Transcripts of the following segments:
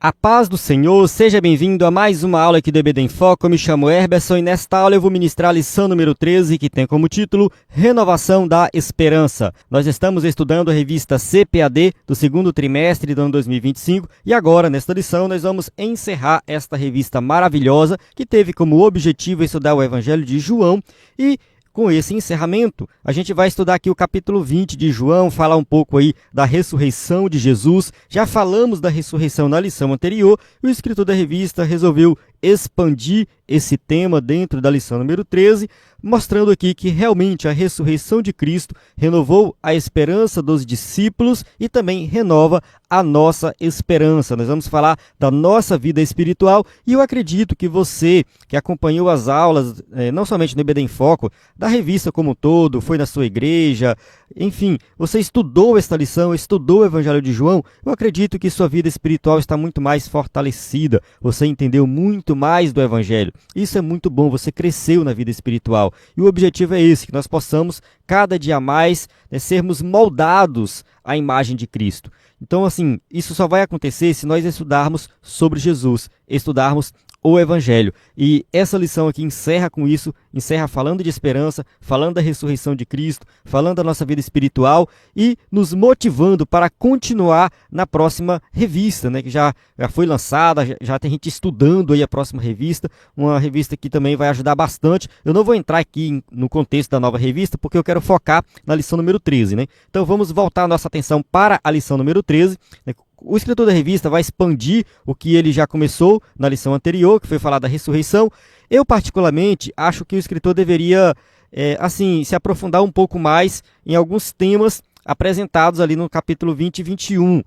A paz do Senhor, seja bem-vindo a mais uma aula aqui do EBD em Foco. Eu me chamo Herberson e nesta aula eu vou ministrar a lição número 13, que tem como título Renovação da Esperança. Nós estamos estudando a revista CPAD do segundo trimestre do ano 2025 e agora, nesta lição, nós vamos encerrar esta revista maravilhosa que teve como objetivo estudar o Evangelho de João e com esse encerramento, a gente vai estudar aqui o capítulo 20 de João, falar um pouco aí da ressurreição de Jesus. Já falamos da ressurreição na lição anterior e o escritor da revista resolveu expandir esse tema dentro da lição número 13, mostrando aqui que realmente a ressurreição de Cristo renovou a esperança dos discípulos e também renova a nossa esperança. Nós vamos falar da nossa vida espiritual e eu acredito que você que acompanhou as aulas, não somente no EBD em Foco, da revista como um todo, foi na sua igreja, enfim, você estudou esta lição, estudou o Evangelho de João, eu acredito que sua vida espiritual está muito mais fortalecida, você entendeu muito mais do Evangelho. Isso é muito bom, você cresceu na vida espiritual. E o objetivo é esse, que nós possamos cada dia mais sermos moldados à imagem de Cristo. Então, assim, isso só vai acontecer se nós estudarmos sobre Jesus, estudarmos o Evangelho. E essa lição aqui encerra com isso, encerra falando de esperança, falando da ressurreição de Cristo, falando da nossa vida espiritual e nos motivando para continuar na próxima revista, né, que já foi lançada, já tem gente estudando aí a próxima revista, uma revista que também vai ajudar bastante. Eu não vou entrar aqui no contexto da nova revista, porque eu quero focar na lição número 13, né? Então vamos voltar a nossa atenção para a lição número 13, né? O escritor da revista vai expandir o que ele já começou na lição anterior, que foi falar da ressurreição. Eu, particularmente, acho que o escritor deveria, se aprofundar um pouco mais em alguns temas apresentados ali no capítulo 20 e 21.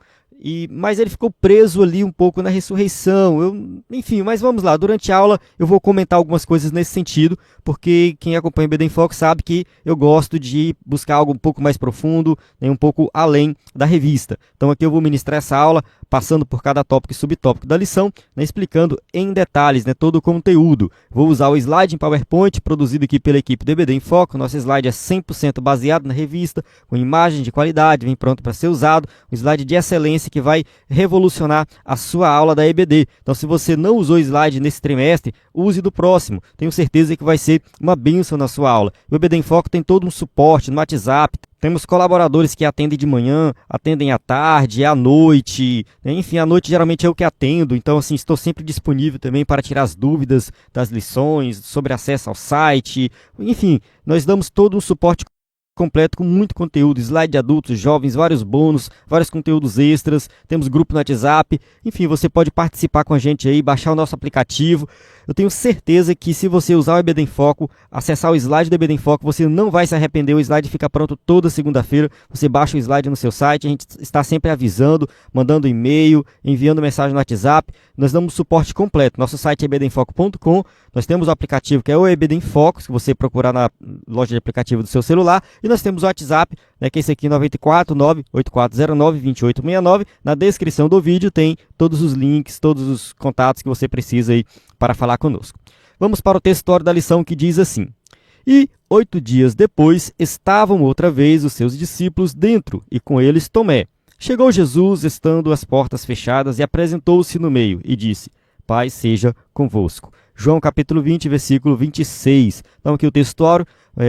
Mas ele ficou preso ali um pouco na ressurreição. Enfim, mas vamos lá. Durante a aula eu vou comentar algumas coisas nesse sentido, porque quem acompanha o EBD em Foco sabe que eu gosto de buscar algo um pouco mais profundo, né, um pouco além da revista. Então aqui eu vou ministrar essa aula, passando por cada tópico e subtópico da lição, né, explicando em detalhes, né, todo o conteúdo. Vou usar o slide em PowerPoint, produzido aqui pela equipe do EBD em Foco. Nosso slide é 100% baseado na revista, com imagem de qualidade, vem pronto para ser usado. Um slide de excelência que vai revolucionar a sua aula da EBD. Então, se você não usou slide nesse trimestre, use do próximo. Tenho certeza que vai ser uma bênção na sua aula. O EBD em Foco tem todo um suporte no WhatsApp. Temos colaboradores que atendem de manhã, atendem à tarde, à noite. Enfim, à noite geralmente é eu que atendo. Então, assim, estou sempre disponível também para tirar as dúvidas das lições, sobre acesso ao site. Enfim, nós damos todo um suporte completo com muito conteúdo, slide de adultos, jovens, vários bônus, vários conteúdos extras, temos grupo no WhatsApp, enfim, você pode participar com a gente aí, baixar o nosso aplicativo. Eu tenho certeza que se você usar o EBD em Foco, acessar o slide do EBD em Foco, você não vai se arrepender, o slide fica pronto toda segunda-feira, você baixa o slide no seu site, a gente está sempre avisando, mandando e-mail, enviando mensagem no WhatsApp, nós damos suporte completo, nosso site é ebdemfoco.com, nós temos o aplicativo que é o EBD em Foco, se você procurar na loja de aplicativo do seu celular, e nós temos o WhatsApp, né, que é esse aqui, 949-8409-2869. Na descrição do vídeo tem todos os links, todos os contatos que você precisa aí para falar conosco. Vamos para o textório da lição que diz assim: E 8 dias depois estavam outra vez os seus discípulos dentro, e com eles Tomé. Chegou Jesus, estando as portas fechadas, e apresentou-se no meio, e disse: Paz seja convosco. João capítulo 20, versículo 26. Então aqui o textório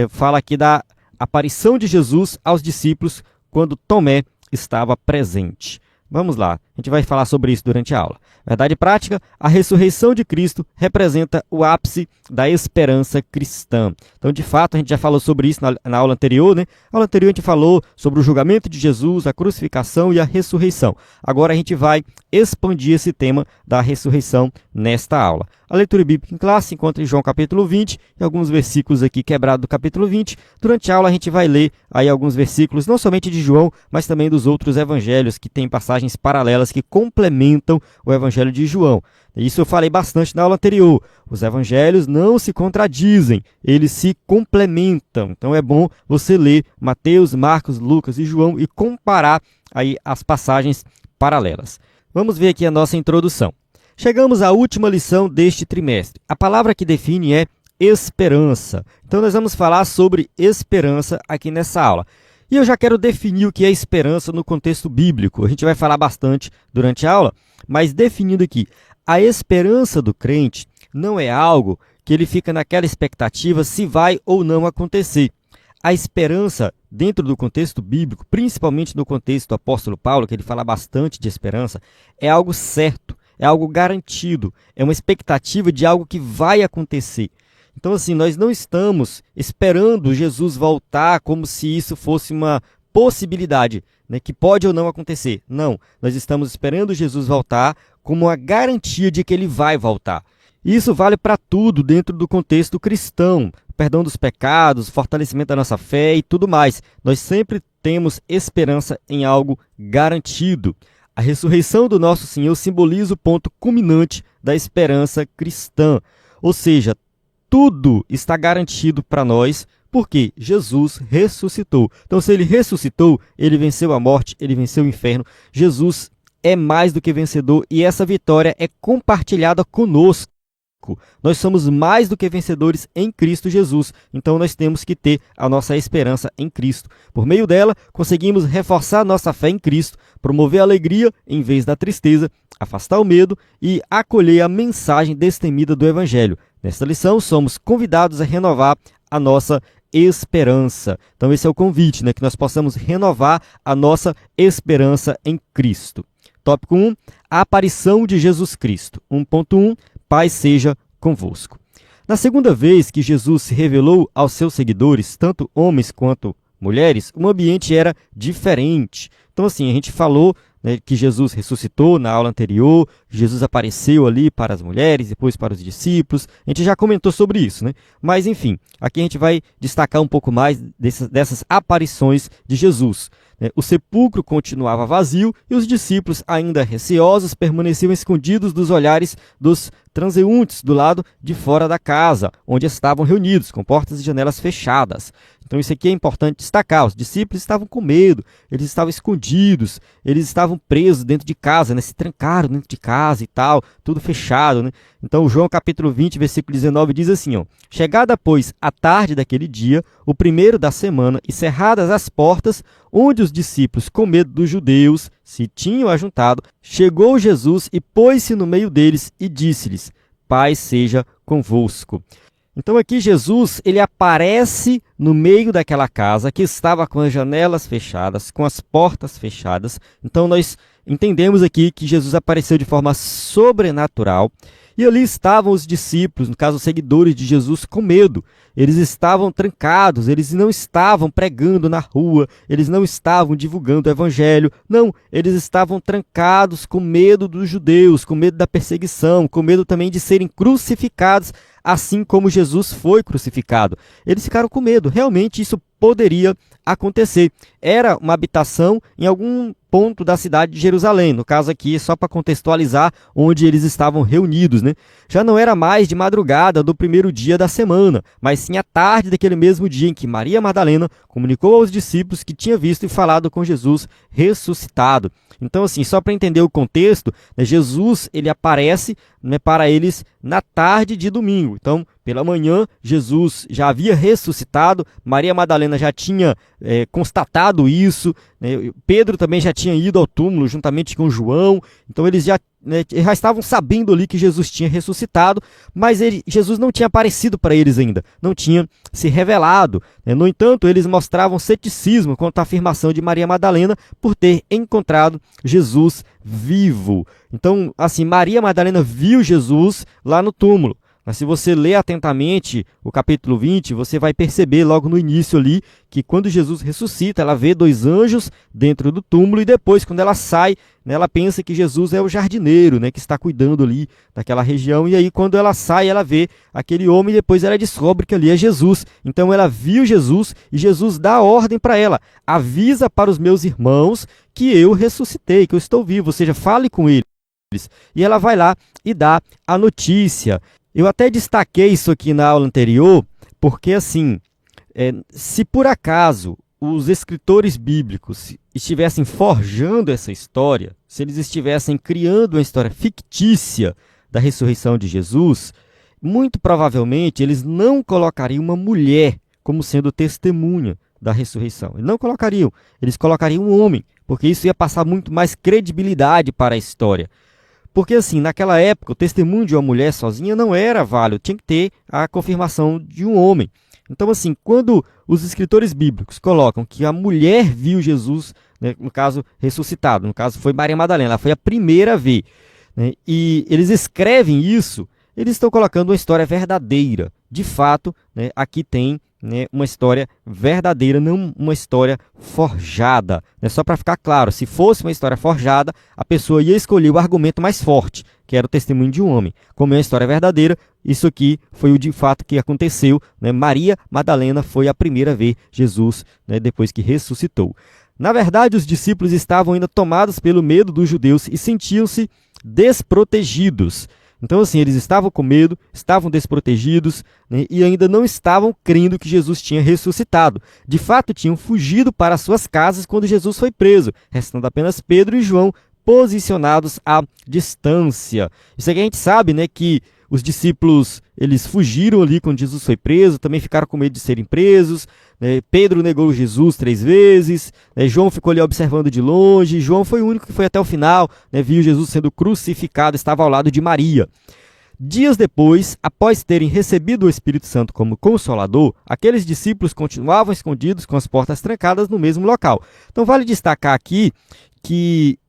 fala aqui da aparição de Jesus aos discípulos quando Tomé estava presente. Vamos lá, a gente vai falar sobre isso durante a aula. Verdade prática, a ressurreição de Cristo representa o ápice da esperança cristã. Então, de fato, a gente já falou sobre isso na aula anterior, né? Na aula anterior a gente falou sobre o julgamento de Jesus, a crucificação e a ressurreição. Agora a gente vai expandir esse tema da ressurreição nesta aula. A leitura bíblica em classe se encontra em João capítulo 20 e alguns versículos aqui quebrados do capítulo 20. Durante a aula a gente vai ler aí alguns versículos, não somente de João, mas também dos outros evangelhos, que têm passagens paralelas que complementam o evangelho de João. Isso eu falei bastante na aula anterior. Os evangelhos não se contradizem, eles se complementam. Então é bom você ler Mateus, Marcos, Lucas e João e comparar aí as passagens paralelas. Vamos ver aqui a nossa introdução. Chegamos à última lição deste trimestre. A palavra que define é esperança. Então nós vamos falar sobre esperança aqui nessa aula. E eu já quero definir o que é esperança no contexto bíblico. A gente vai falar bastante durante a aula, mas definindo aqui, a esperança do crente não é algo que ele fica naquela expectativa se vai ou não acontecer. A esperança, dentro do contexto bíblico, principalmente no contexto do apóstolo Paulo, que ele fala bastante de esperança, é algo certo, é algo garantido, é uma expectativa de algo que vai acontecer. Então, assim, nós não estamos esperando Jesus voltar como se isso fosse uma possibilidade, né, que pode ou não acontecer. Não, nós estamos esperando Jesus voltar como uma garantia de que ele vai voltar. Isso vale para tudo dentro do contexto cristão, perdão dos pecados, fortalecimento da nossa fé e tudo mais. Nós sempre temos esperança em algo garantido. A ressurreição do nosso Senhor simboliza o ponto culminante da esperança cristã. Ou seja, tudo está garantido para nós porque Jesus ressuscitou. Então, se ele ressuscitou, ele venceu a morte, ele venceu o inferno. Jesus é mais do que vencedor e essa vitória é compartilhada conosco. Nós somos mais do que vencedores em Cristo Jesus, então nós temos que ter a nossa esperança em Cristo. Por meio dela, conseguimos reforçar nossa fé em Cristo, promover a alegria em vez da tristeza, afastar o medo e acolher a mensagem destemida do Evangelho. Nesta lição, somos convidados a renovar a nossa esperança. Então esse é o convite, que nós possamos renovar a nossa esperança em Cristo. Tópico 1, a aparição de Jesus Cristo. 1.1, Paz seja convosco. Na segunda vez que Jesus se revelou aos seus seguidores, tanto homens quanto mulheres, o ambiente era diferente. Então, assim, a gente falou, que Jesus ressuscitou na aula anterior, Jesus apareceu ali para as mulheres, depois para os discípulos. A gente já comentou sobre isso, Mas, enfim, aqui a gente vai destacar um pouco mais dessas aparições de Jesus. O sepulcro continuava vazio e os discípulos, ainda receosos, permaneciam escondidos dos olhares dos transeuntes do lado de fora da casa, onde estavam reunidos, com portas e janelas fechadas. Então isso aqui é importante destacar, os discípulos estavam com medo, eles estavam escondidos, eles estavam presos dentro de casa, se trancaram dentro de casa e tal, tudo fechado. Então João capítulo 20, versículo 19 diz assim, chegada, pois, a tarde daquele dia, o primeiro da semana, e cerradas as portas, onde os discípulos, com medo dos judeus, se tinham ajuntado, chegou Jesus e pôs-se no meio deles e disse-lhes, paz seja convosco. Então aqui Jesus, ele aparece no meio daquela casa que estava com as janelas fechadas, com as portas fechadas. Então nós entendemos aqui que Jesus apareceu de forma sobrenatural. E ali estavam os discípulos, no caso os seguidores de Jesus, com medo. Eles estavam trancados, eles não estavam pregando na rua, eles não estavam divulgando o evangelho. Não, eles estavam trancados com medo dos judeus, com medo da perseguição, com medo também de serem crucificados, assim como Jesus foi crucificado. Eles ficaram com medo, realmente isso poderia acontecer. Era uma habitação em algum ponto da cidade de Jerusalém, no caso aqui só para contextualizar onde eles estavam reunidos. Já não era mais de madrugada do primeiro dia da semana, mas sim à tarde daquele mesmo dia em que Maria Madalena comunicou aos discípulos que tinha visto e falado com Jesus ressuscitado. Então, assim, só para entender o contexto, Jesus ele aparece para eles na tarde de domingo. Então, pela manhã, Jesus já havia ressuscitado, Maria Madalena já tinha constatado isso, Pedro também já tinha ido ao túmulo juntamente com João, então eles já estavam sabendo ali que Jesus tinha ressuscitado, mas Jesus não tinha aparecido para eles ainda, não tinha se revelado. No entanto, eles mostravam ceticismo quanto à afirmação de Maria Madalena por ter encontrado Jesus vivo. Então, assim, Maria Madalena viu Jesus lá no túmulo. Mas se você ler atentamente o capítulo 20, você vai perceber logo no início ali que quando Jesus ressuscita, ela vê 2 anjos dentro do túmulo e depois, quando ela sai, ela pensa que Jesus é o jardineiro, que está cuidando ali daquela região. E aí, quando ela sai, ela vê aquele homem e depois ela descobre que ali é Jesus. Então, ela viu Jesus e Jesus dá ordem para ela, avisa para os meus irmãos que eu ressuscitei, que eu estou vivo, ou seja, fale com eles. E ela vai lá e dá a notícia. Eu até destaquei isso aqui na aula anterior, porque assim, se por acaso os escritores bíblicos estivessem forjando essa história, se eles estivessem criando uma história fictícia da ressurreição de Jesus, muito provavelmente eles não colocariam uma mulher como sendo testemunha da ressurreição. Eles não colocariam, eles colocariam um homem, porque isso ia passar muito mais credibilidade para a história. Porque assim, naquela época, o testemunho de uma mulher sozinha não era válido, tinha que ter a confirmação de um homem. Então assim, quando os escritores bíblicos colocam que a mulher viu Jesus, né, no caso ressuscitado, no caso foi Maria Madalena, ela foi a primeira a ver, né, e eles escrevem isso, eles estão colocando uma história verdadeira. De fato, né, aqui tem, né, uma história verdadeira, não uma história forjada. Né? Só para ficar claro, se fosse uma história forjada, a pessoa ia escolher o argumento mais forte, que era o testemunho de um homem. Como é uma história verdadeira, isso aqui foi o de fato que aconteceu. Né? Maria Madalena foi a primeira a ver Jesus, né, depois que ressuscitou. Na verdade, os discípulos estavam ainda tomados pelo medo dos judeus e sentiam-se desprotegidos. Então, assim, eles estavam com medo, estavam desprotegidos, né, e ainda não estavam crendo que Jesus tinha ressuscitado. De fato, tinham fugido para suas casas quando Jesus foi preso, restando apenas Pedro e João posicionados à distância. Isso aqui a gente sabe, né, que os discípulos, eles fugiram ali quando Jesus foi preso, também ficaram com medo de serem presos. Né? Pedro negou Jesus 3 vezes, né? João ficou ali observando de longe. João foi o único que foi até o final, né? Viu Jesus sendo crucificado, estava ao lado de Maria. Dias depois, após terem recebido o Espírito Santo como Consolador, aqueles discípulos continuavam escondidos com as portas trancadas no mesmo local. Então vale destacar aqui que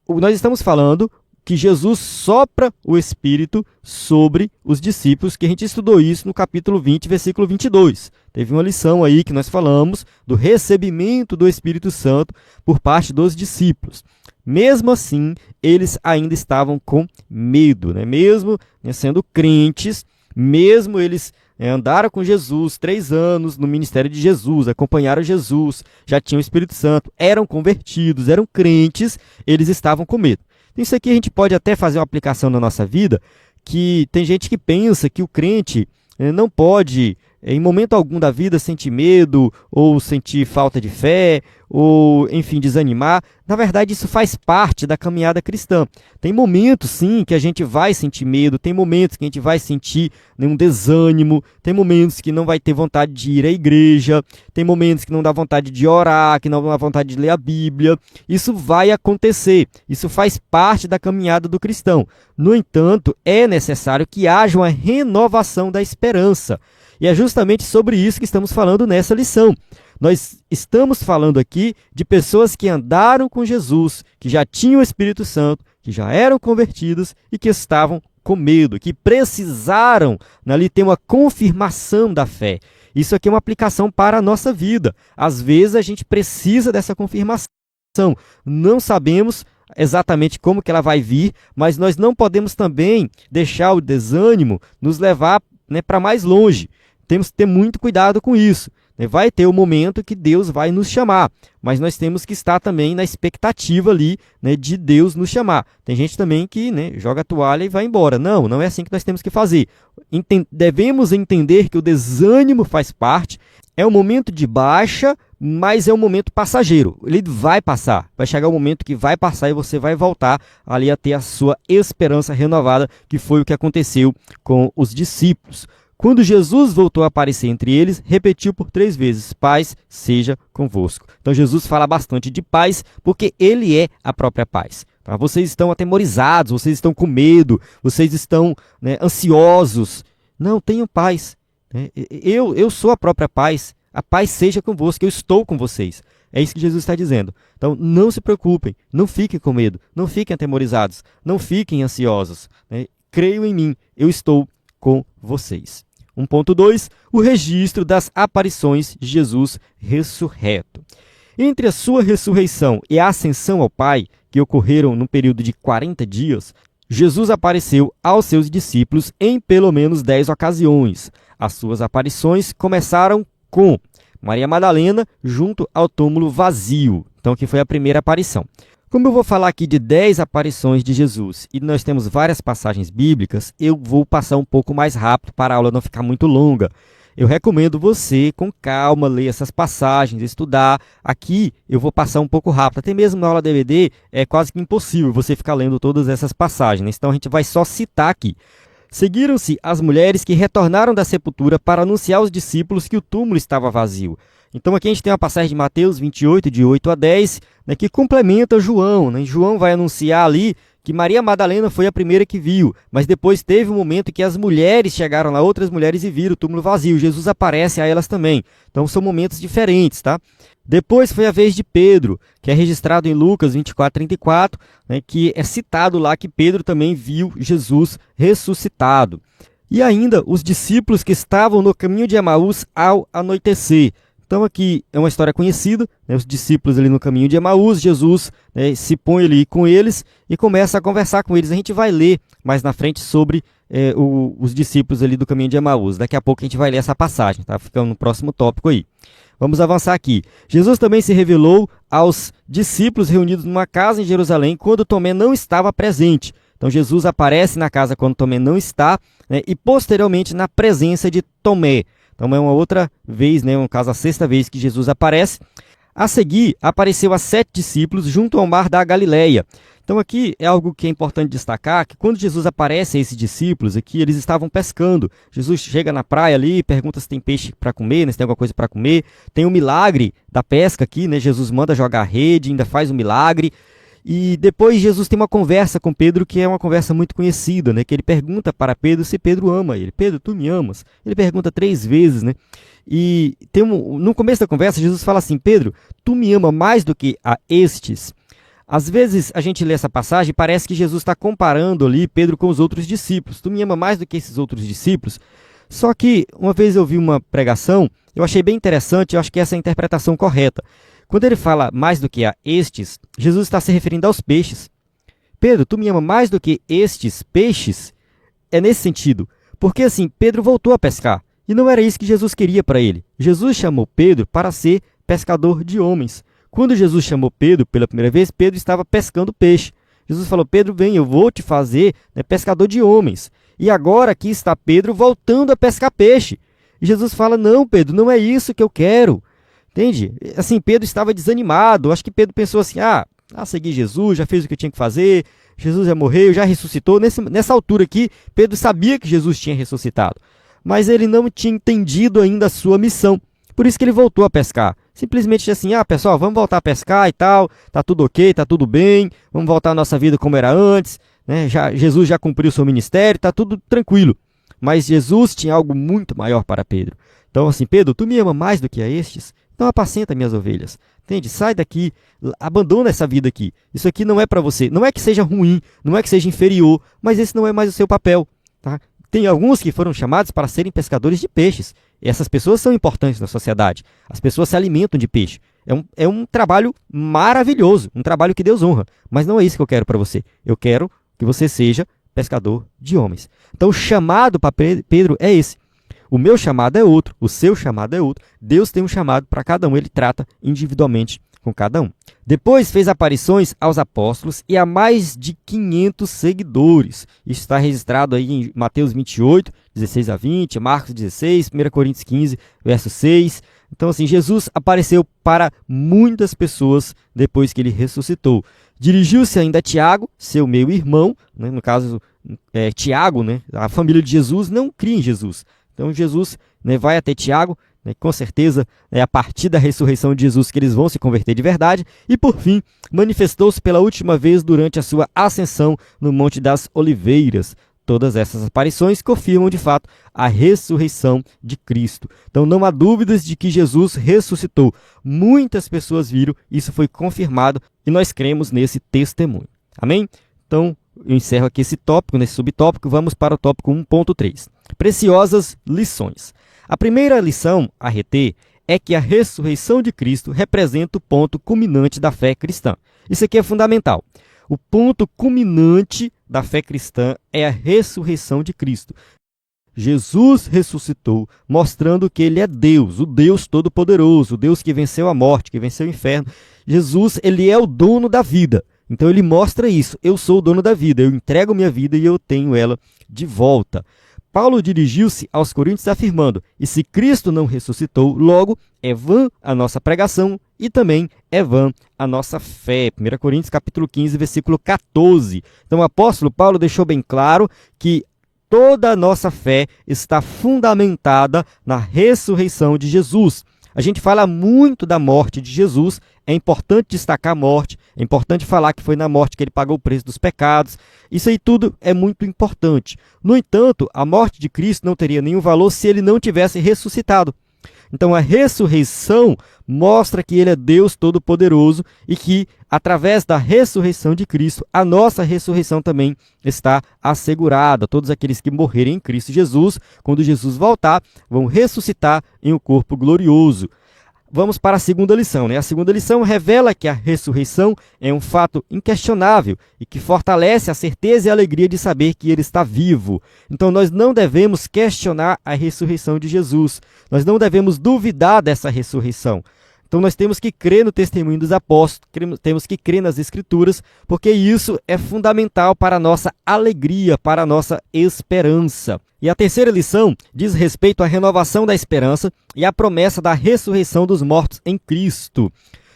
nós estamos falando que Jesus sopra o Espírito sobre os discípulos, que a gente estudou isso no capítulo 20, versículo 22. Teve uma lição aí que nós falamos do recebimento do Espírito Santo por parte dos discípulos. Mesmo assim, eles ainda estavam com medo, né? Mesmo, né, sendo crentes, mesmo eles andaram com Jesus 3 anos no ministério de Jesus, acompanharam Jesus, já tinham o Espírito Santo, eram convertidos, eram crentes, eles estavam com medo. Isso aqui a gente pode até fazer uma aplicação na nossa vida, que tem gente que pensa que o crente não pode, em momento algum da vida, sentir medo, ou sentir falta de fé, ou, enfim, desanimar. Na verdade, isso faz parte da caminhada cristã. Tem momentos, sim, que a gente vai sentir medo, tem momentos que a gente vai sentir um desânimo, tem momentos que não vai ter vontade de ir à igreja, tem momentos que não dá vontade de orar, que não dá vontade de ler a Bíblia. Isso vai acontecer, isso faz parte da caminhada do cristão. No entanto, é necessário que haja uma renovação da esperança. E é justamente sobre isso que estamos falando nessa lição. Nós estamos falando aqui de pessoas que andaram com Jesus, que já tinham o Espírito Santo, que já eram convertidos e que estavam com medo, que precisaram ali ter uma confirmação da fé. Isso aqui é uma aplicação para a nossa vida. Às vezes a gente precisa dessa confirmação. Não sabemos exatamente como que ela vai vir, mas nós não podemos também deixar o desânimo nos levar, né, para mais longe. Temos que ter muito cuidado com isso. Vai ter o momento que Deus vai nos chamar, mas nós temos que estar também na expectativa ali, né, de Deus nos chamar. Tem gente também que, né, joga a toalha e vai embora. Não, não é assim que nós temos que fazer. Devemos entender que o desânimo faz parte, é um momento de baixa, mas é um momento passageiro. Ele vai passar, vai chegar um momento que vai passar e você vai voltar ali a ter a sua esperança renovada, que foi o que aconteceu com os discípulos. Quando Jesus voltou a aparecer entre eles, repetiu por 3 vezes, paz seja convosco. Então Jesus fala bastante de paz, porque ele é a própria paz. Tá? Vocês estão atemorizados, vocês estão com medo, vocês estão, né, ansiosos. Não, tenham paz. Eu sou a própria paz, a paz seja convosco, eu estou com vocês. É isso que Jesus está dizendo. Então não se preocupem, não fiquem com medo, não fiquem atemorizados, não fiquem ansiosos. Né? Creiam em mim, eu estou com vocês. 1.2. O registro das aparições de Jesus ressurreto. Entre a sua ressurreição e a ascensão ao Pai, que ocorreram no período de 40 dias, Jesus apareceu aos seus discípulos em pelo menos 10 ocasiões. As suas aparições começaram com Maria Madalena junto ao túmulo vazio. Então, que foi a primeira aparição. Como eu vou falar aqui de 10 aparições de Jesus e nós temos várias passagens bíblicas, eu vou passar um pouco mais rápido para a aula não ficar muito longa. Eu recomendo você, com calma, ler essas passagens, estudar. Aqui eu vou passar um pouco rápido. Até mesmo na aula DVD é quase que impossível você ficar lendo todas essas passagens. Então a gente vai só citar aqui. Seguiram-se as mulheres que retornaram da sepultura para anunciar aos discípulos que o túmulo estava vazio. Então aqui a gente tem uma passagem de Mateus 28, de 8 a 10, né, que complementa João, né? João vai anunciar ali que Maria Madalena foi a primeira que viu, mas depois teve um momento que as mulheres chegaram lá, outras mulheres, e viram o túmulo vazio. Jesus aparece a elas também. Então são momentos diferentes, tá? Depois foi a vez de Pedro, que é registrado em Lucas 24, 34, né, que é citado lá que Pedro também viu Jesus ressuscitado. E ainda os discípulos que estavam no caminho de Emaús ao anoitecer. Então aqui é uma história conhecida, né, os discípulos ali no caminho de Emaús, Jesus, né, se põe ali com eles e começa a conversar com eles. A gente vai ler mais na frente sobre os discípulos ali do caminho de Emaús. Daqui a pouco a gente vai ler essa passagem, tá? Ficando no próximo tópico aí. Vamos avançar aqui. Jesus também se revelou aos discípulos reunidos numa casa em Jerusalém quando Tomé não estava presente. Então Jesus aparece na casa quando Tomé não está, né, e posteriormente na presença de Tomé. Então é uma outra vez, né, no caso a sexta vez que Jesus aparece. A seguir, apareceu a 7 discípulos junto ao mar da Galileia. Então aqui é algo que é importante destacar, que quando Jesus aparece a esses discípulos aqui, eles estavam pescando. Jesus chega na praia ali, pergunta se tem peixe para comer, né, se tem alguma coisa para comer. Tem um milagre da pesca aqui, né, Jesus manda jogar a rede, ainda faz um milagre. E depois Jesus tem uma conversa com Pedro, que é uma conversa muito conhecida, né? Que ele pergunta para Pedro se Pedro ama ele. Pedro, tu me amas? Ele pergunta 3 vezes, né? E no começo da conversa, Jesus fala assim: Pedro, tu me ama mais do que a estes? Às vezes a gente lê essa passagem e parece que Jesus está comparando ali Pedro com os outros discípulos. Tu me ama mais do que esses outros discípulos? Só que uma vez eu vi uma pregação, eu achei bem interessante, eu acho que essa é a interpretação correta. Quando ele fala mais do que a estes, Jesus está se referindo aos peixes. Pedro, tu me ama mais do que estes peixes? É nesse sentido. Porque assim, Pedro voltou a pescar. E não era isso que Jesus queria para ele. Jesus chamou Pedro para ser pescador de homens. Quando Jesus chamou Pedro pela primeira vez, Pedro estava pescando peixe. Jesus falou: Pedro, vem, eu vou te fazer, né, pescador de homens. E agora aqui está Pedro voltando a pescar peixe. E Jesus fala: não, Pedro, não é isso que eu quero. Entende? Assim, Pedro estava desanimado. Acho que Pedro pensou assim: segui Jesus, já fez o que eu tinha que fazer, Jesus já morreu, já ressuscitou. Nessa altura aqui, Pedro sabia que Jesus tinha ressuscitado, mas ele não tinha entendido ainda a sua missão. Por isso que ele voltou a pescar. Simplesmente assim: pessoal, vamos voltar a pescar e tal, tá tudo ok, tá tudo bem, vamos voltar à nossa vida como era antes, né? Jesus já cumpriu o seu ministério, tá tudo tranquilo. Mas Jesus tinha algo muito maior para Pedro. Então assim: Pedro, tu me ama mais do que a estes? Então apacenta minhas ovelhas, entende? Sai daqui, abandona essa vida aqui. Isso aqui não é para você. Não é que seja ruim, não é que seja inferior, mas esse não é mais o seu papel, tá? Tem alguns que foram chamados para serem pescadores de peixes. E essas pessoas são importantes na sociedade. As pessoas se alimentam de peixe. É um trabalho maravilhoso, um trabalho que Deus honra. Mas não é isso que eu quero para você. Eu quero que você seja pescador de homens. Então o chamado para Pedro é esse. O meu chamado é outro, o seu chamado é outro. Deus tem um chamado para cada um, ele trata individualmente com cada um. Depois fez aparições aos apóstolos e a mais de 500 seguidores. Isso está registrado aí em Mateus 28, 16 a 20, Marcos 16, 1 Coríntios 15, verso 6. Então assim, Jesus apareceu para muitas pessoas depois que ele ressuscitou. Dirigiu-se ainda a Tiago, seu meu irmão, né? No caso, Tiago, né? A família de Jesus não cria em Jesus. Então Jesus, né, vai até Tiago, né, com certeza é a partir da ressurreição de Jesus que eles vão se converter de verdade. E por fim, manifestou-se pela última vez durante a sua ascensão no Monte das Oliveiras. Todas essas aparições confirmam de fato a ressurreição de Cristo. Então não há dúvidas de que Jesus ressuscitou. Muitas pessoas viram, isso foi confirmado e nós cremos nesse testemunho. Amém? Então eu encerro aqui esse tópico, nesse subtópico, vamos para o tópico 1.3. Preciosas lições. A primeira lição a reter é que a ressurreição de Cristo representa o ponto culminante da fé cristã. Isso aqui é fundamental. O ponto culminante da fé cristã é a ressurreição de Cristo. Jesus ressuscitou, mostrando que ele é Deus, o Deus Todo-Poderoso, o Deus que venceu a morte, que venceu o inferno. Jesus, ele é o dono da vida. Então ele mostra isso: eu sou o dono da vida, eu entrego minha vida e eu tenho ela de volta. Paulo dirigiu-se aos coríntios afirmando: e se Cristo não ressuscitou, logo é vã a nossa pregação e também é vã a nossa fé. 1 Coríntios capítulo 15, versículo 14. Então o apóstolo Paulo deixou bem claro que toda a nossa fé está fundamentada na ressurreição de Jesus. A gente fala muito da morte de Jesus, é importante destacar a morte, é importante falar que foi na morte que ele pagou o preço dos pecados. Isso aí tudo é muito importante. No entanto, a morte de Cristo não teria nenhum valor se ele não tivesse ressuscitado. Então, a ressurreição mostra que ele é Deus Todo-Poderoso e que, através da ressurreição de Cristo, a nossa ressurreição também está assegurada. Todos aqueles que morrerem em Cristo Jesus, quando Jesus voltar, vão ressuscitar em um corpo glorioso. Vamos para a segunda lição, né? A segunda lição revela que a ressurreição é um fato inquestionável e que fortalece a certeza e a alegria de saber que ele está vivo. Então, nós não devemos questionar a ressurreição de Jesus. Nós não devemos duvidar dessa ressurreição. Então, nós temos que crer no testemunho dos apóstolos, temos que crer nas Escrituras, porque isso é fundamental para a nossa alegria, para a nossa esperança. E a terceira lição diz respeito à renovação da esperança e à promessa da ressurreição dos mortos em Cristo.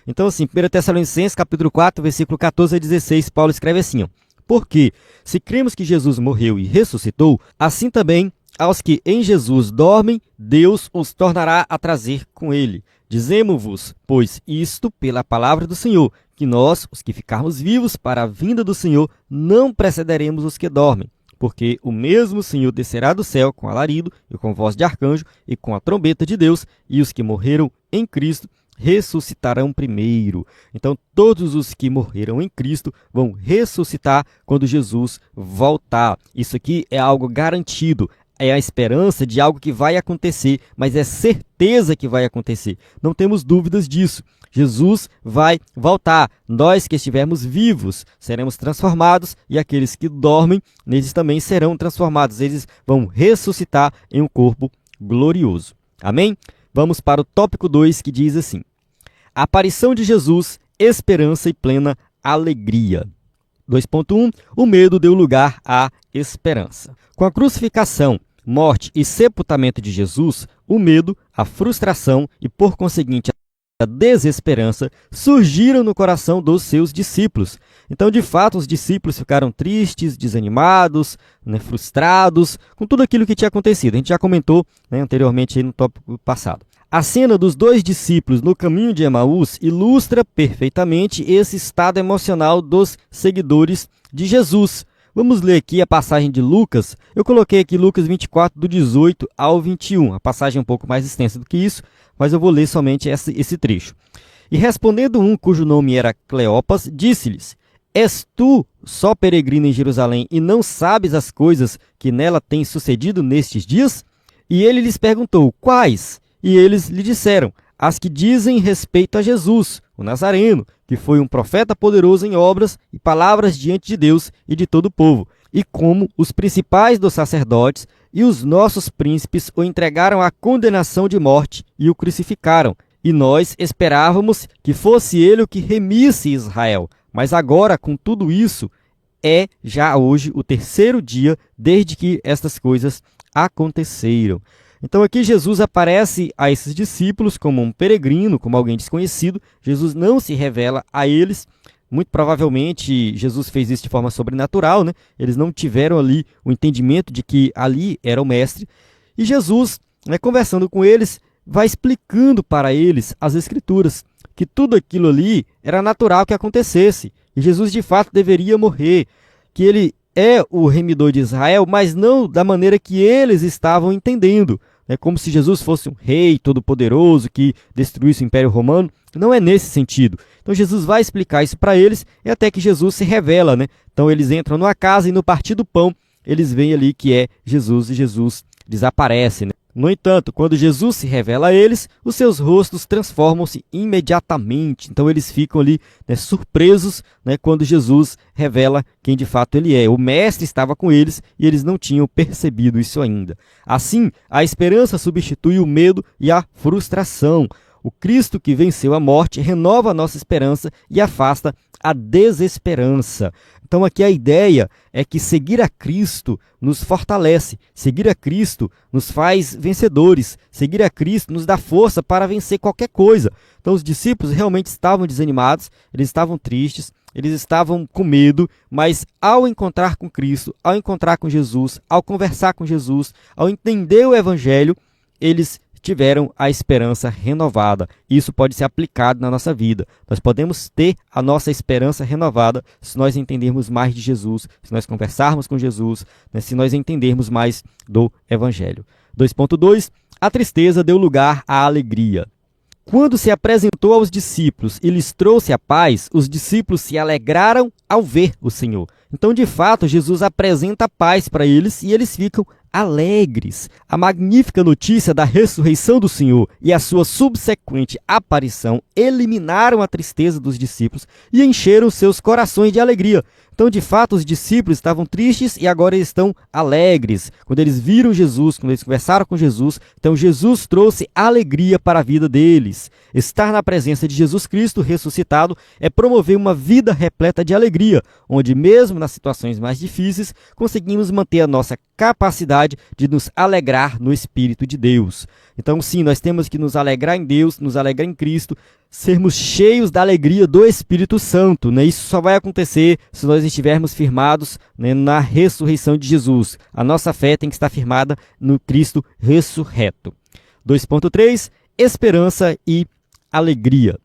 Então, assim, 1 Tessalonicenses, capítulo 4, versículo 14 a 16, Paulo escreve assim, ó, porque se cremos que Jesus morreu e ressuscitou, assim também aos que em Jesus dormem, Deus os tornará a trazer com ele. Dizemo-vos, pois, isto pela palavra do Senhor, que nós, os que ficarmos vivos para a vinda do Senhor, não precederemos os que dormem. Porque o mesmo Senhor descerá do céu com alarido e com voz de arcanjo e com a trombeta de Deus, e os que morreram em Cristo ressuscitarão primeiro. Então, todos os que morreram em Cristo vão ressuscitar quando Jesus voltar. Isso aqui é algo garantido. É a esperança de algo que vai acontecer, mas é certeza que vai acontecer. Não temos dúvidas disso. Jesus vai voltar. Nós que estivermos vivos seremos transformados e aqueles que dormem, neles também serão transformados. Eles vão ressuscitar em um corpo glorioso. Amém? Vamos para o tópico 2, que diz assim: a aparição de Jesus, esperança e plena alegria. 2.1. O medo deu lugar à esperança. Com a crucificação, morte e sepultamento de Jesus, o medo, a frustração e, por conseguinte, a desesperança surgiram no coração dos seus discípulos. Então, de fato, os discípulos ficaram tristes, desanimados, frustrados com tudo aquilo que tinha acontecido. A gente já comentou anteriormente aí no tópico passado. A cena dos dois discípulos no caminho de Emaús ilustra perfeitamente esse estado emocional dos seguidores de Jesus. Vamos ler aqui a passagem de Lucas. Eu coloquei aqui Lucas 24, do 18 ao 21. A passagem é um pouco mais extensa do que isso, mas eu vou ler somente esse trecho. E respondendo um cujo nome era Cleopas, disse-lhes: és tu só peregrino em Jerusalém e não sabes as coisas que nela têm sucedido nestes dias? E ele lhes perguntou: quais? E eles lhe disseram: as que dizem respeito a Jesus, o Nazareno, que foi um profeta poderoso em obras e palavras diante de Deus e de todo o povo, e como os principais dos sacerdotes e os nossos príncipes o entregaram à condenação de morte e o crucificaram. E nós esperávamos que fosse ele o que remisse Israel. Mas agora, com tudo isso, é já hoje o terceiro dia desde que estas coisas aconteceram. Então aqui Jesus aparece a esses discípulos como um peregrino, como alguém desconhecido. Jesus não se revela a eles. Muito provavelmente Jesus fez isso de forma sobrenatural, né? Eles não tiveram ali o entendimento de que ali era o mestre. E Jesus, conversando com eles, vai explicando para eles as Escrituras, que tudo aquilo ali era natural que acontecesse. E Jesus de fato deveria morrer, que ele é o remidor de Israel, mas não da maneira que eles estavam entendendo. Como se Jesus fosse um rei todo-poderoso que destruísse o Império Romano. Não é nesse sentido. Então Jesus vai explicar isso para eles e até que Jesus se revela. Então eles entram numa casa e no partir do pão eles veem ali que é Jesus e Jesus desaparece. No entanto, quando Jesus se revela a eles, os seus rostos transformam-se imediatamente. Então eles ficam ali surpresos quando Jesus revela quem de fato ele é. O mestre estava com eles e eles não tinham percebido isso ainda. Assim, a esperança substitui o medo e a frustração. O Cristo que venceu a morte renova a nossa esperança e afasta a desesperança. Então aqui a ideia é que seguir a Cristo nos fortalece, seguir a Cristo nos faz vencedores, seguir a Cristo nos dá força para vencer qualquer coisa. Então os discípulos realmente estavam desanimados, eles estavam tristes, eles estavam com medo, mas ao encontrar com Cristo, ao encontrar com Jesus, ao conversar com Jesus, ao entender o Evangelho, eles tiveram a esperança renovada. Isso pode ser aplicado na nossa vida. Nós podemos ter a nossa esperança renovada se nós entendermos mais de Jesus, se nós conversarmos com Jesus, né, se nós entendermos mais do Evangelho. 2.2. A tristeza deu lugar à alegria. Quando se apresentou aos discípulos e lhes trouxe a paz, os discípulos se alegraram ao ver o Senhor. Então, de fato, Jesus apresenta a paz para eles e eles ficam alegres. A magnífica notícia da ressurreição do Senhor e a sua subsequente aparição eliminaram a tristeza dos discípulos e encheram seus corações de alegria. Então, de fato, os discípulos estavam tristes e agora eles estão alegres. Quando eles viram Jesus, quando eles conversaram com Jesus, então Jesus trouxe alegria para a vida deles. Estar na presença de Jesus Cristo ressuscitado é promover uma vida repleta de alegria, onde mesmo nas situações mais difíceis, conseguimos manter a nossa capacidade de nos alegrar no Espírito de Deus. Então, sim, nós temos que nos alegrar em Deus, nos alegrar em Cristo, sermos cheios da alegria do Espírito Santo, né? Isso só vai acontecer se nós estivermos firmados, né, na ressurreição de Jesus. A nossa fé tem que estar firmada no Cristo ressurreto. 2.3. Esperança e alegria.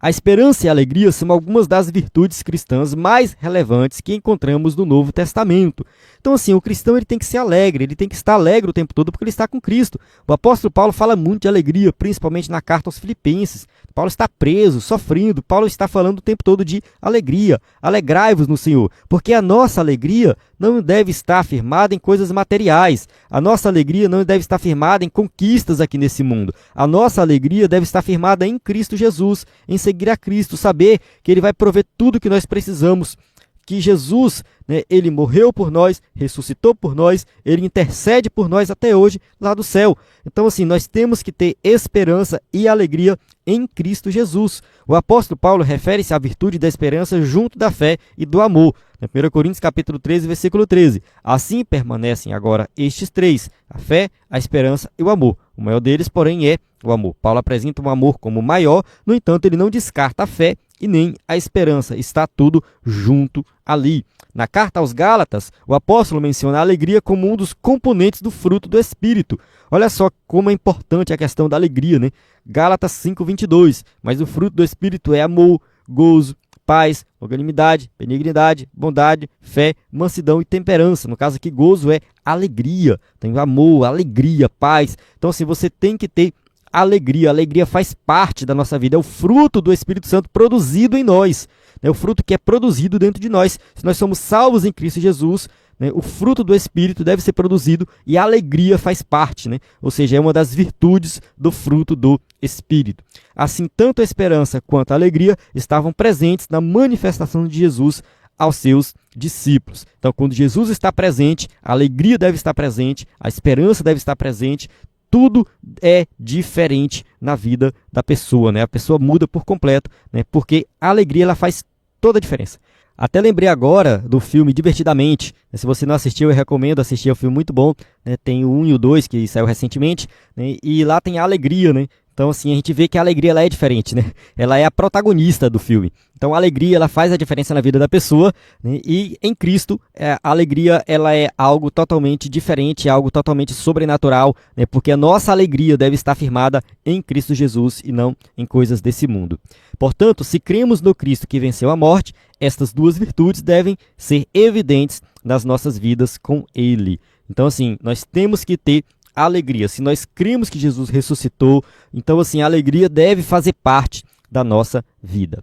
A esperança e a alegria são algumas das virtudes cristãs mais relevantes que encontramos no Novo Testamento. Então, assim, o cristão ele tem que ser alegre, ele tem que estar alegre o tempo todo porque ele está com Cristo. O apóstolo Paulo fala muito de alegria, principalmente na carta aos Filipenses. Paulo está preso, sofrendo. Paulo está falando o tempo todo de alegria. Alegrai-vos no Senhor, porque a nossa alegria não deve estar firmada em coisas materiais. A nossa alegria não deve estar firmada em conquistas aqui nesse mundo. A nossa alegria deve estar firmada em Cristo Jesus, em seguir a Cristo, saber que Ele vai prover tudo o que nós precisamos, que Jesus, né, Ele morreu por nós, ressuscitou por nós, Ele intercede por nós até hoje lá do céu. Então, assim, nós temos que ter esperança e alegria em Cristo Jesus. O apóstolo Paulo refere-se à virtude da esperança junto da fé e do amor. 1 Coríntios capítulo 13, versículo 13. Assim permanecem agora estes três, a fé, a esperança e o amor. O maior deles, porém, é o amor. Paulo apresenta o amor como maior, no entanto, ele não descarta a fé e nem a esperança. Está tudo junto ali. Na carta aos Gálatas, o apóstolo menciona a alegria como um dos componentes do fruto do Espírito. Olha só como é importante a questão da alegria, né? Gálatas 5:22. Mas o fruto do Espírito é amor, gozo, paz, longanimidade, benignidade, bondade, fé, mansidão e temperança. No caso aqui, gozo é alegria. Tem amor, alegria, paz. Então, assim, você tem que ter alegria. A alegria faz parte da nossa vida. É o fruto do Espírito Santo produzido em nós. É o fruto que é produzido dentro de nós. Se nós somos salvos em Cristo Jesus, né, o fruto do Espírito deve ser produzido e a alegria faz parte, né? Ou seja, é uma das virtudes do fruto do Espírito. Assim, tanto a esperança quanto a alegria estavam presentes na manifestação de Jesus aos seus discípulos. Então, quando Jesus está presente, a alegria deve estar presente, a esperança deve estar presente, tudo é diferente na vida da pessoa, né? A pessoa muda por completo, né? Porque a alegria ela faz toda a diferença. Até lembrei agora do filme Divertidamente. Se você não assistiu, eu recomendo assistir. É um filme muito bom, né? Tem o 1 e o 2, que saiu recentemente, né? E lá tem a alegria, né? Então, assim, a gente vê que a alegria ela é diferente, né? Ela é a protagonista do filme. Então, a alegria ela faz a diferença na vida da pessoa, né? E em Cristo, a alegria ela é algo totalmente diferente, algo totalmente sobrenatural, né? Porque a nossa alegria deve estar firmada em Cristo Jesus e não em coisas desse mundo. Portanto, se cremos no Cristo que venceu a morte, estas duas virtudes devem ser evidentes nas nossas vidas com Ele. Então, assim, nós temos que ter alegria. Se nós cremos que Jesus ressuscitou, então, assim, a alegria deve fazer parte da nossa vida.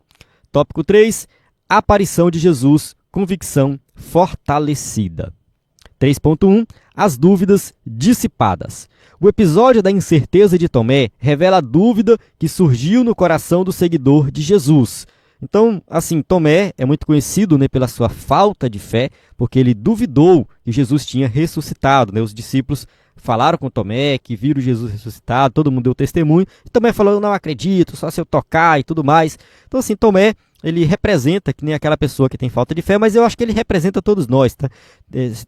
Tópico 3, aparição de Jesus, convicção fortalecida. 3.1, as dúvidas dissipadas. O episódio da incerteza de Tomé revela a dúvida que surgiu no coração do seguidor de Jesus. Então, assim, Tomé é muito conhecido, né, pela sua falta de fé, porque ele duvidou que Jesus tinha ressuscitado, né? Os discípulos falaram com Tomé, que viram Jesus ressuscitado, todo mundo deu testemunho, e Tomé falou, não acredito, só se eu tocar e tudo mais. Então, assim, Tomé, ele representa, que nem aquela pessoa que tem falta de fé, mas eu acho que ele representa todos nós, tá?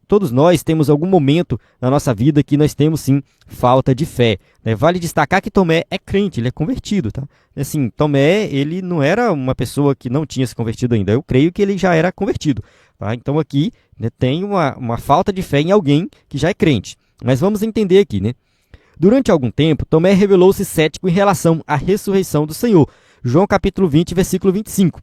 Todos nós temos algum momento na nossa vida que nós temos, sim, falta de fé, né? Vale destacar que Tomé é crente, ele é convertido, tá? Assim, Tomé, ele não era uma pessoa que não tinha se convertido ainda, eu creio que ele já era convertido, tá? Então, aqui, né, tem uma falta de fé em alguém que já é crente. Mas vamos entender aqui, né? Durante algum tempo, Tomé revelou-se cético em relação à ressurreição do Senhor. João capítulo 20, versículo 25.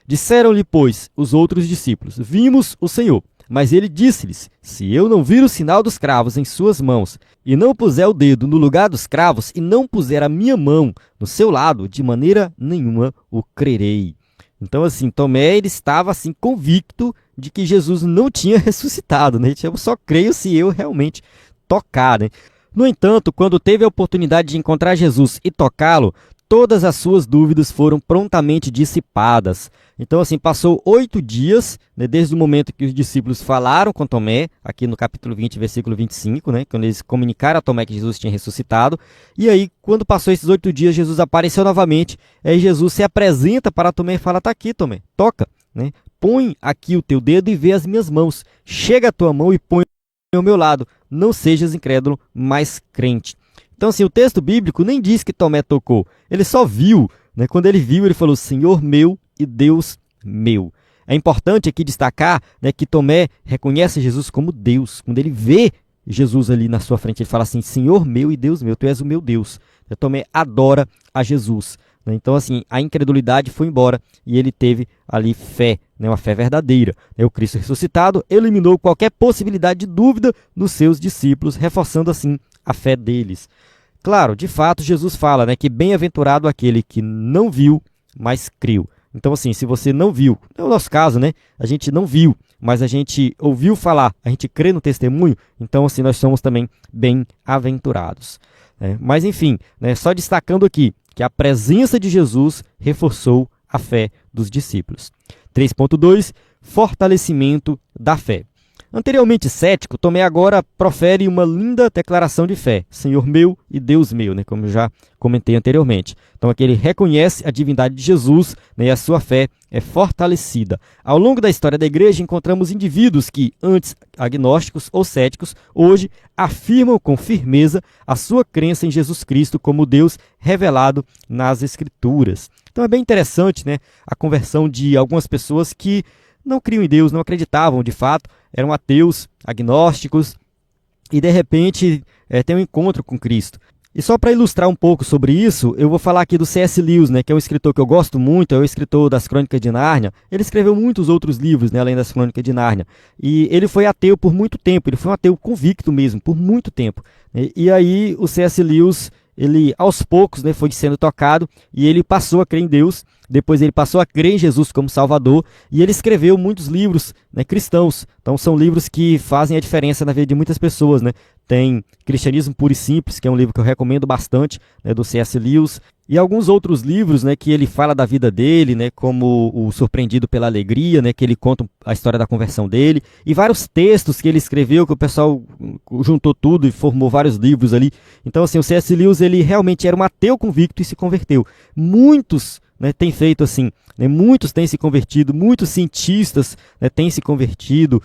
Disseram-lhe, pois, os outros discípulos: vimos o Senhor. Mas ele disse-lhes: se eu não vir o sinal dos cravos em suas mãos, e não puser o dedo no lugar dos cravos, e não puser a minha mão no seu lado, de maneira nenhuma o crerei. Então, assim, Tomé ele estava assim convicto de que Jesus não tinha ressuscitado, né? Eu só creio se eu realmente tocar, né? No entanto, quando teve a oportunidade de encontrar Jesus e tocá-lo, todas as suas dúvidas foram prontamente dissipadas. Então, assim, passou 8 dias, né, desde o momento que os discípulos falaram com Tomé, aqui no capítulo 20, versículo 25, né, quando eles comunicaram a Tomé que Jesus tinha ressuscitado. E aí, quando passou esses 8 dias, Jesus apareceu novamente. Aí Jesus se apresenta para Tomé e fala: tá aqui, Tomé, toca, né? Põe aqui o teu dedo e vê as minhas mãos. Chega a tua mão e põe ao meu lado. Não sejas incrédulo, mas crente. Então, assim, o texto bíblico nem diz que Tomé tocou. Ele só viu, né? Quando ele viu, ele falou: Senhor meu e Deus meu. É importante aqui destacar, né, que Tomé reconhece Jesus como Deus. Quando ele vê Jesus ali na sua frente, ele fala assim: Senhor meu e Deus meu, tu és o meu Deus. Tomé adora a Jesus. Então, assim, a incredulidade foi embora e ele teve ali fé, né, uma fé verdadeira. O Cristo ressuscitado eliminou qualquer possibilidade de dúvida nos seus discípulos, reforçando assim a fé deles. Claro, de fato, Jesus fala, né, que bem-aventurado aquele que não viu, mas creu. Então, assim, se você não viu, é o nosso caso, né? A gente não viu, mas a gente ouviu falar, a gente crê no testemunho, então, assim, nós somos também bem-aventurados. Mas, enfim, né, só destacando aqui que a presença de Jesus reforçou a fé dos discípulos. 3.2, fortalecimento da fé. Anteriormente cético, Tomé agora profere uma linda declaração de fé: Senhor meu e Deus meu, né, como eu já comentei anteriormente. Então aqui ele reconhece a divindade de Jesus, né, e a sua fé é fortalecida. Ao longo da história da igreja encontramos indivíduos que, antes agnósticos ou céticos, hoje afirmam com firmeza a sua crença em Jesus Cristo como Deus revelado nas Escrituras. Então é bem interessante, né, a conversão de algumas pessoas que não criam em Deus, não acreditavam de fato, eram ateus, agnósticos, e de repente tem um encontro com Cristo. E só para ilustrar um pouco sobre isso, eu vou falar aqui do C.S. Lewis, né, que é um escritor que eu gosto muito, é o escritor das Crônicas de Nárnia. Ele escreveu muitos outros livros, né, além das Crônicas de Nárnia. E ele foi ateu por muito tempo, ele foi um ateu convicto mesmo, por muito tempo. E aí o C.S. Lewis, ele aos poucos, né, foi sendo tocado e ele passou a crer em Deus. Depois ele passou a crer em Jesus como Salvador e ele escreveu muitos livros, né, cristãos. Então são livros que fazem a diferença na vida de muitas pessoas, né? Tem Cristianismo Puro e Simples, que é um livro que eu recomendo bastante, né, do C.S. Lewis. E alguns outros livros, né, que ele fala da vida dele, né, como o Surpreendido pela Alegria, né, que ele conta a história da conversão dele. E vários textos que ele escreveu, que o pessoal juntou tudo e formou vários livros ali. Então, assim, o C.S. Lewis, ele realmente era um ateu convicto e se converteu. Muitos, né, têm feito assim, né, muitos têm se convertido, muitos cientistas, né, têm se convertido.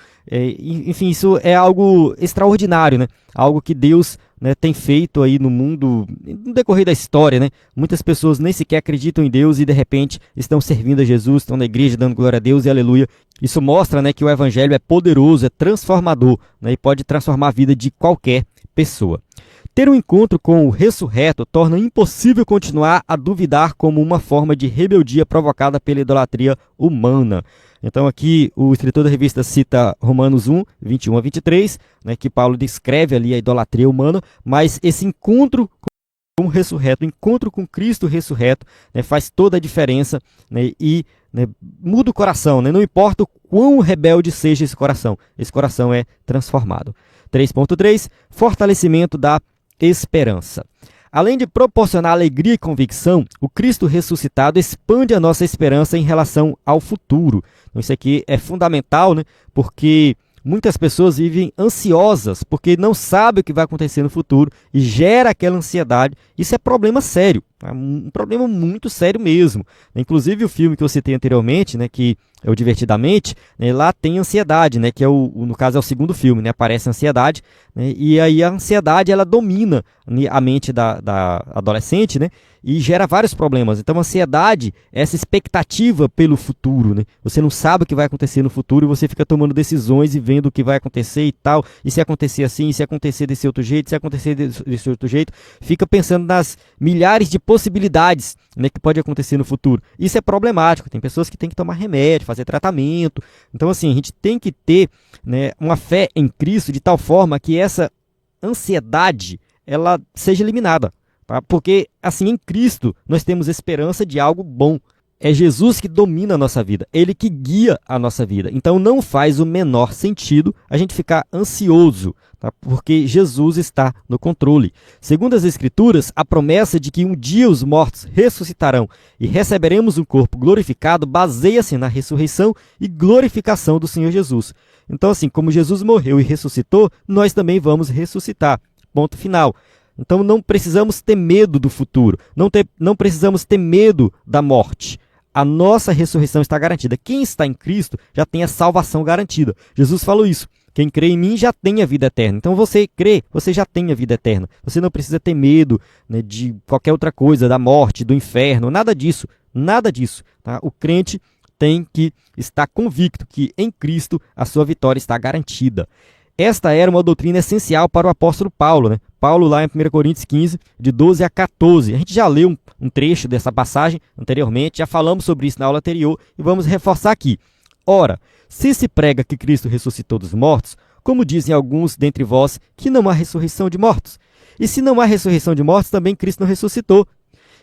Enfim, isso é algo extraordinário, né? Algo que Deus, né, tem feito aí no mundo, no decorrer da história, né? Muitas pessoas nem sequer acreditam em Deus e de repente estão servindo a Jesus, estão na igreja dando glória a Deus e aleluia. Isso mostra, né, que o evangelho é poderoso, é transformador, né, e pode transformar a vida de qualquer pessoa. Ter um encontro com o ressurreto torna impossível continuar a duvidar como uma forma de rebeldia provocada pela idolatria humana. Então aqui o escritor da revista cita Romanos 1, 21 a 23, né, que Paulo descreve ali a idolatria humana, mas esse encontro com o ressurreto, o encontro com Cristo ressurreto, né, faz toda a diferença, né, e, né, muda o coração, né, não importa o quão rebelde seja esse coração é transformado. 3.3, fortalecimento da esperança. Além de proporcionar alegria e convicção, o Cristo ressuscitado expande a nossa esperança em relação ao futuro. Então, isso aqui é fundamental, né? Porque muitas pessoas vivem ansiosas, porque não sabem o que vai acontecer no futuro e gera aquela ansiedade. Isso é problema sério, É um problema muito sério mesmo. Inclusive o filme que eu citei anteriormente, né, que é o Divertidamente, né, lá tem ansiedade, né, que é no caso é o segundo filme, né, aparece a ansiedade, né, e aí a ansiedade ela domina a mente da adolescente, né, e gera vários problemas. Então a ansiedade é essa expectativa pelo futuro, né? Você não sabe o que vai acontecer no futuro e você fica tomando decisões e vendo o que vai acontecer e tal, e se acontecer assim, e se acontecer desse outro jeito, se acontecer desse outro jeito, fica pensando nas milhares de possibilidades, né, que pode acontecer no futuro. Isso é problemático. Tem pessoas que têm que tomar remédio, fazer tratamento. Então, assim, a gente tem que ter, né, uma fé em Cristo de tal forma que essa ansiedade ela seja eliminada. Tá? Porque, assim, em Cristo nós temos esperança de algo bom. É Jesus que domina a nossa vida, Ele que guia a nossa vida. Então não faz o menor sentido a gente ficar ansioso, tá? Porque Jesus está no controle. Segundo as Escrituras, a promessa de que um dia os mortos ressuscitarão e receberemos um corpo glorificado baseia-se na ressurreição e glorificação do Senhor Jesus. Então, assim, como Jesus morreu e ressuscitou, nós também vamos ressuscitar. Ponto final. Então não precisamos ter medo do futuro, não precisamos ter medo da morte. A nossa ressurreição está garantida. Quem está em Cristo já tem a salvação garantida. Jesus falou isso. Quem crê em mim já tem a vida eterna. Então você crê, você já tem a vida eterna. Você não precisa ter medo, né, de qualquer outra coisa, da morte, do inferno, nada disso. Nada disso. Tá? O crente tem que estar convicto que em Cristo a sua vitória está garantida. Esta era uma doutrina essencial para o apóstolo Paulo, né? Paulo lá em 1 Coríntios 15, de 12 a 14. A gente já leu um trecho dessa passagem anteriormente, já falamos sobre isso na aula anterior e vamos reforçar aqui. Ora, se prega que Cristo ressuscitou dos mortos, como dizem alguns dentre vós que não há ressurreição de mortos? E se não há ressurreição de mortos, também Cristo não ressuscitou.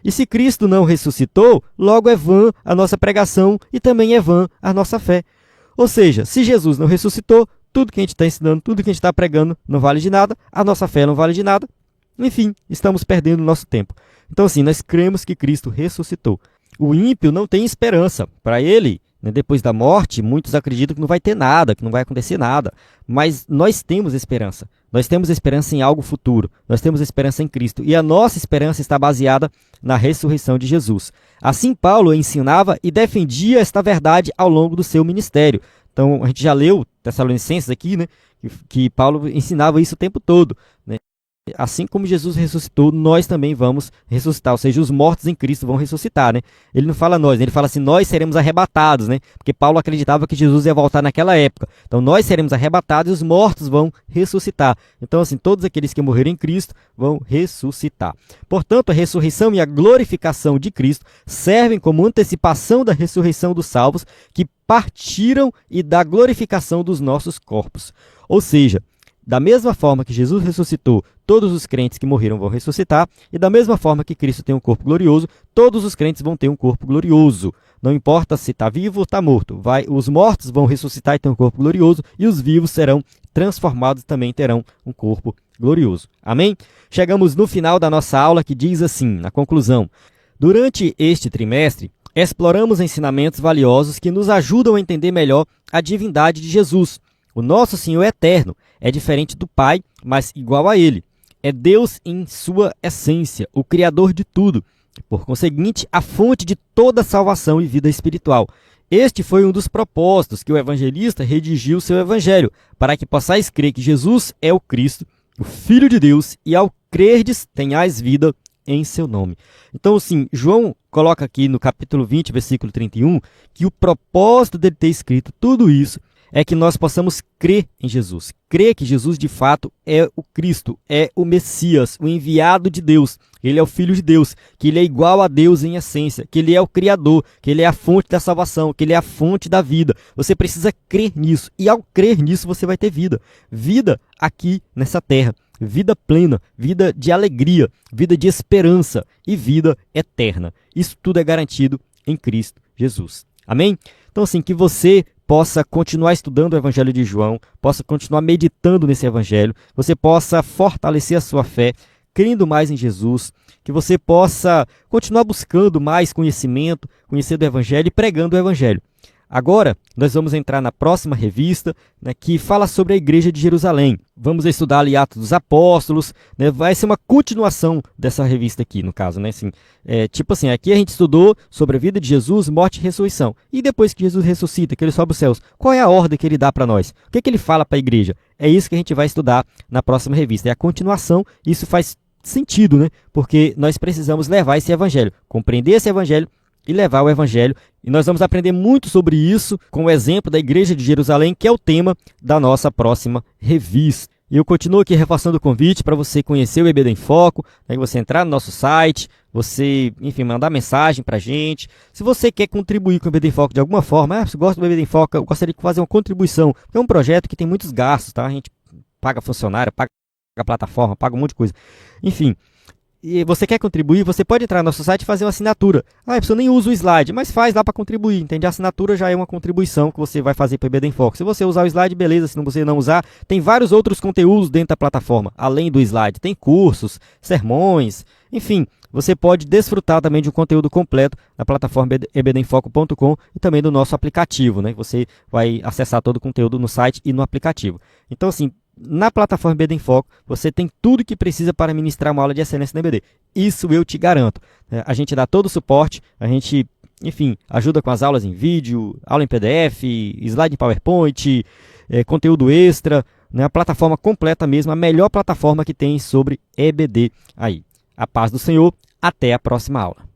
E se Cristo não ressuscitou, logo é vã a nossa pregação e também é vã a nossa fé. Ou seja, se Jesus não ressuscitou, tudo que a gente está ensinando, tudo que a gente está pregando não vale de nada, a nossa fé não vale de nada, enfim, estamos perdendo o nosso tempo. Então, assim, nós cremos que Cristo ressuscitou. O ímpio não tem esperança. Para ele, né, depois da morte, muitos acreditam que não vai ter nada, que não vai acontecer nada. Mas nós temos esperança. Nós temos esperança em algo futuro. Nós temos esperança em Cristo. E a nossa esperança está baseada na ressurreição de Jesus. Assim, Paulo ensinava e defendia esta verdade ao longo do seu ministério. Então, a gente já leu Tessalonicenses aqui, né, que Paulo ensinava isso o tempo todo, né? Assim como Jesus ressuscitou, nós também vamos ressuscitar, ou seja, os mortos em Cristo vão ressuscitar, né? Ele não fala nós, ele fala assim, nós seremos arrebatados, né? Porque Paulo acreditava que Jesus ia voltar naquela época. Então, nós seremos arrebatados e os mortos vão ressuscitar. Então, assim, todos aqueles que morreram em Cristo vão ressuscitar. Portanto, a ressurreição e a glorificação de Cristo servem como antecipação da ressurreição dos salvos que partiram e da glorificação dos nossos corpos. Ou seja, da mesma forma que Jesus ressuscitou, todos os crentes que morreram vão ressuscitar, e da mesma forma que Cristo tem um corpo glorioso, todos os crentes vão ter um corpo glorioso. Não importa se está vivo ou está morto. Os mortos vão ressuscitar e ter um corpo glorioso, e os vivos serão transformados e também terão um corpo glorioso. Amém? Chegamos no final da nossa aula que diz assim, na conclusão: durante este trimestre, exploramos ensinamentos valiosos que nos ajudam a entender melhor a divindade de Jesus. O nosso Senhor é eterno, é diferente do Pai, mas igual a Ele. É Deus em sua essência, o Criador de tudo. Por conseguinte, a fonte de toda salvação e vida espiritual. Este foi um dos propósitos que o evangelista redigiu seu evangelho, para que possais crer que Jesus é o Cristo, o Filho de Deus, e ao crerdes tenhais vida em seu nome. Então, assim, João coloca aqui no capítulo 20, versículo 31, que o propósito dele ter escrito tudo isso é que nós possamos crer em Jesus. Crer que Jesus, de fato, é o Cristo, é o Messias, o enviado de Deus. Ele é o Filho de Deus, que ele é igual a Deus em essência, que ele é o Criador, que ele é a fonte da salvação, que ele é a fonte da vida. Você precisa crer nisso. E ao crer nisso, você vai ter vida. Vida aqui nessa terra. Vida plena, vida de alegria, vida de esperança e vida eterna. Isso tudo é garantido em Cristo Jesus. Amém? Então, assim, que você possa continuar estudando o Evangelho de João, possa continuar meditando nesse Evangelho, você possa fortalecer a sua fé, crendo mais em Jesus, que você possa continuar buscando mais conhecimento, conhecendo o Evangelho e pregando o Evangelho. Agora, nós vamos entrar na próxima revista, né, que fala sobre a Igreja de Jerusalém. Vamos estudar ali Atos dos Apóstolos, né, vai ser uma continuação dessa revista aqui, no caso. Né, assim, tipo assim, aqui a gente estudou sobre a vida de Jesus, morte e ressurreição. E depois que Jesus ressuscita, que ele sobe aos céus, qual é a ordem que ele dá para nós? O que ele fala para a igreja? É isso que a gente vai estudar na próxima revista. É a continuação, isso faz sentido, né? Porque nós precisamos levar esse evangelho, compreender esse evangelho e levar o evangelho. E nós vamos aprender muito sobre isso com o exemplo da Igreja de Jerusalém, que é o tema da nossa próxima revista. E eu continuo aqui reforçando o convite para você conhecer o EBD em Foco, né, você entrar no nosso site, você, enfim, mandar mensagem para a gente. Se você quer contribuir com o EBD em Foco de alguma forma, se gosta do EBD em Foco, eu gostaria de fazer uma contribuição. É um projeto que tem muitos gastos, tá? A gente paga funcionário, paga a plataforma, paga um monte de coisa. Enfim, e você quer contribuir, você pode entrar no nosso site e fazer uma assinatura. A pessoa nem usa o slide, mas faz lá para contribuir, entende? A assinatura já é uma contribuição que você vai fazer para o EBD em Foco. Se você usar o slide, beleza. Se você não usar, tem vários outros conteúdos dentro da plataforma, além do slide. Tem cursos, sermões, enfim. Você pode desfrutar também de um conteúdo completo na plataforma ebdenfoco.com e também do nosso aplicativo, né? Você vai acessar todo o conteúdo no site e no aplicativo. Então, assim, na plataforma EBD em Foco, você tem tudo que precisa para ministrar uma aula de excelência no EBD. Isso eu te garanto. A gente dá todo o suporte, a gente, enfim, ajuda com as aulas em vídeo, aula em PDF, slide em PowerPoint, conteúdo extra, né? A plataforma completa mesmo, a melhor plataforma que tem sobre EBD aí. A paz do Senhor, até a próxima aula.